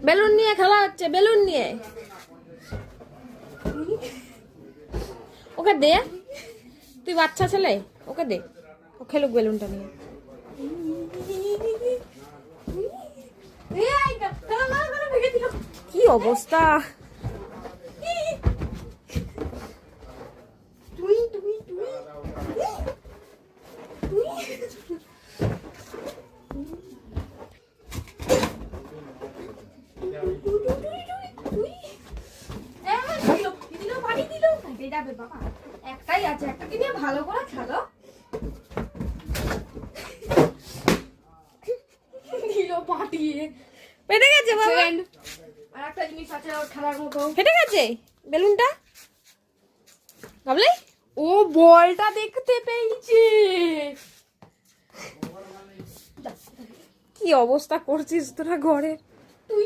Balloon নিয়ে খেলা হচ্ছে, বেলুন নিয়ে। ওকে দে, তুই বাচ্চা ছেলে, ওকে দে, ও খেলুক বেলুনটা নিয়ে। কি অবস্থা! একটাই আছে, একটাকে নিয়ে ভালো করে খেলো। দিল পাঠিয়ে ফেটে গেছে বাবা। আর একটা জিনিস আছে ওর খেলার মতো। ফেটে গেছে বেলুনটা ভাবলে। ও বলটা দেখতে পেয়েছে। কি অবস্থা করছিস তোরা ঘরে! তুই